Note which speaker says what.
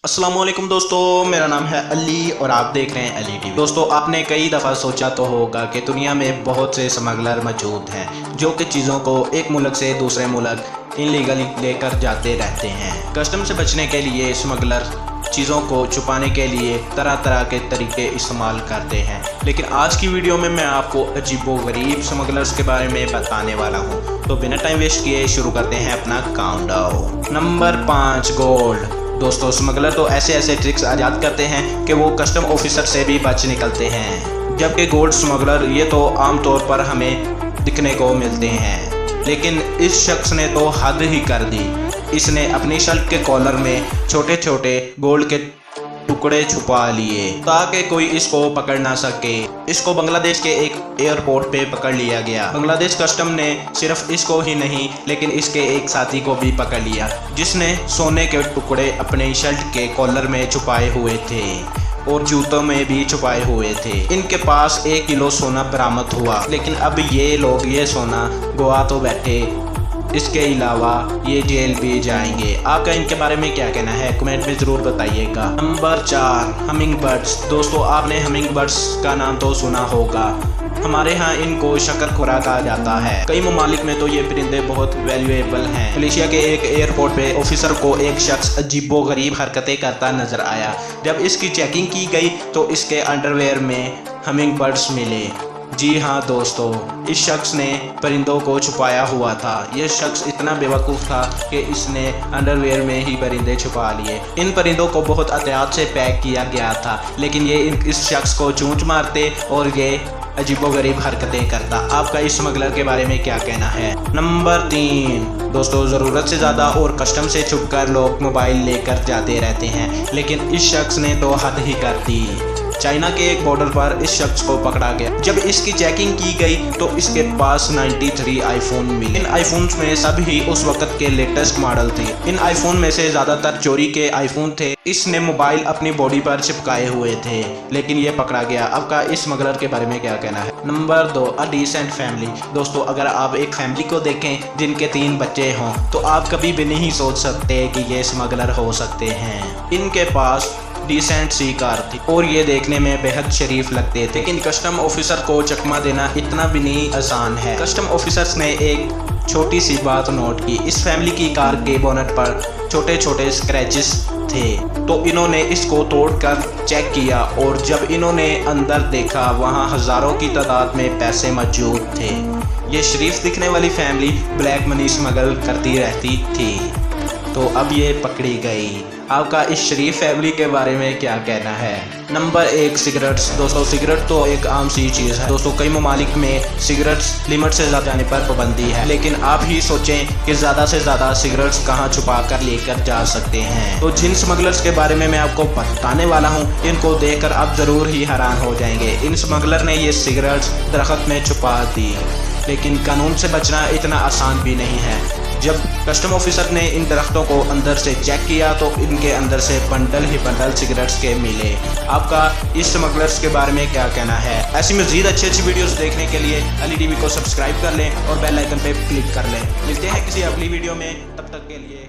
Speaker 1: अस्सलाम वालेकुम दोस्तों, मेरा नाम है अली और आप देख रहे हैं अली टीवी। दोस्तों, आपने कई दफ़ा सोचा तो होगा कि दुनिया में बहुत से स्मगलर मौजूद हैं जो कि चीज़ों को एक मुल्क से दूसरे मुल्क इनलीगली लेकर जाते रहते हैं। कस्टम से बचने के लिए स्मगलर चीज़ों को छुपाने के लिए तरह तरह के तरीके इस्तेमाल करते हैं, लेकिन आज की वीडियो में मैं आपको अजीबोगरीब स्मगलर्स के बारे में बताने वाला हूँ। तो बिना टाइम वेस्ट किए शुरू करते हैं अपना काउंटडाउन। Number 5, gold. दोस्तों, स्मगलर तो ऐसे ऐसे ट्रिक्स आजाद करते हैं कि वो कस्टम ऑफिसर से भी बच निकलते हैं, जबकि गोल्ड स्मगलर ये तो आमतौर पर हमें दिखने को मिलते हैं। लेकिन इस शख्स ने तो हद ही कर दी। इसने अपनी शर्ट के कॉलर में छोटे छोटे गोल्ड के टुकड़े छुपा लिए ताकि कोई इसको पकड़ ना सके। इसको बांग्लादेश के एक एयरपोर्ट पे पकड़ लिया गया। बांग्लादेश कस्टम ने सिर्फ इसको ही नहीं लेकिन इसके एक साथी को भी पकड़ लिया, जिसने सोने के टुकड़े अपने शर्ट के कॉलर में छुपाए हुए थे और जूतों में भी छुपाए हुए थे। इनके पास 1 किलो सोना बरामद हुआ, लेकिन अब ये लोग ये सोना गवा तो बैठे, इसके अलावा ये जेल भी जाएंगे। आपका इनके बारे में क्या कहना है, कमेंट में ज़रूर बताइएगा। Number 4, humming birds. दोस्तों, आपने हमिंग बर्ड्स का नाम तो सुना होगा। हमारे यहाँ इनको शकरखुरा कहा जाता है। कई ममालिक में तो ये परिंदे बहुत वैल्यूएबल हैं। मलेशिया के एक एयरपोर्ट पे ऑफिसर को एक शख्स अजीबोगरीब हरकतें करता नजर आया। जब इसकी चेकिंग की गई तो इसके अंडरवेयर में हमिंग बर्ड्स मिले। जी हाँ दोस्तों, इस शख्स ने परिंदों को छुपाया हुआ था। यह शख्स इतना बेवकूफ़ था कि इसने अंडरवेयर में ही परिंदे छुपा लिए। इन परिंदों को बहुत एहतियात से पैक किया गया था, लेकिन ये इस शख्स को चूंच मारते और ये अजीबोगरीब हरकतें करता। आपका इस स्मगलर के बारे में क्या कहना है। नंबर 3, दोस्तों, ज़रूरत से ज़्यादा और कस्टम से छुपकर लोग मोबाइल लेकर जाते रहते हैं, लेकिन इस शख्स ने तो हद ही कर दी। चाइना के एक बॉर्डर पर इस शख्स को पकड़ा गया। जब इसकी चेकिंग की गई तो इसके पास 93 आईफोन मिले। इन आईफोन्स में सभी उस वक्त के लेटेस्ट मॉडल थे। इन आईफोन में से ज़्यादातर चोरी के आईफोन थे। इसने मोबाइल अपनी बॉडी पर चिपकाए हुए थे, लेकिन ये पकड़ा गया। आपका इस स्मगलर के बारे में क्या कहना है। Number 2, a decent family. दोस्तों, अगर आप एक फैमिली को देखें जिनके 3 बच्चे हों तो आप कभी भी नहीं सोच सकते कि ये स्मगलर हो सकते हैं। इनके पास डिसेंट सी कार थी और ये देखने में बेहद शरीफ लगते थे, लेकिन कस्टम ऑफिसर को चकमा देना इतना भी नहीं आसान है। कस्टम ऑफिसर्स ने एक छोटी सी बात नोट की। इस फैमिली की कार के बोनट पर छोटे छोटे स्क्रैचेस थे, तो इन्होंने इसको तोड़कर चेक किया और जब इन्होंने अंदर देखा वहाँ हज़ारों की तादाद में पैसे मौजूद थे। ये शरीफ दिखने वाली फैमिली ब्लैक मनी स्मगल करती रहती थी, तो अब ये पकड़ी गई। आपका इस शरीफ फैमिली के बारे में क्या कहना है। Number 1, cigarettes. दोस्तों, सिगरेट तो एक आम सी चीज़ है। दोस्तों, कई ममालिक में सिगरेट्स लिमिट से ज़्यादा जाने पर पाबंदी है, लेकिन आप ही सोचें कि ज़्यादा से ज़्यादा सिगरेट्स कहाँ छुपा कर लेकर जा सकते हैं। तो जिन स्मगलर्स के बारे में मैं आपको बताने वाला हूँ, इनको देखकर आप ज़रूर ही हैरान हो जाएंगे। इन स्मगलर ने ये सिगरेट्स दरख्त में छुपा दी, लेकिन कानून से बचना इतना आसान भी नहीं है। जब कस्टम ऑफिसर ने इन दरख्तों को अंदर से चेक किया तो इनके अंदर से बंडल ही बंडल सिगरेट्स के मिले। आपका इस स्मगलर्स के बारे में क्या कहना है। ऐसी मज़ीद अच्छी वीडियोस देखने के लिए अली टीवी को सब्सक्राइब कर लें और बेल आइकन पे क्लिक कर लें। मिलते हैं किसी अगली वीडियो में, तब तक के लिए।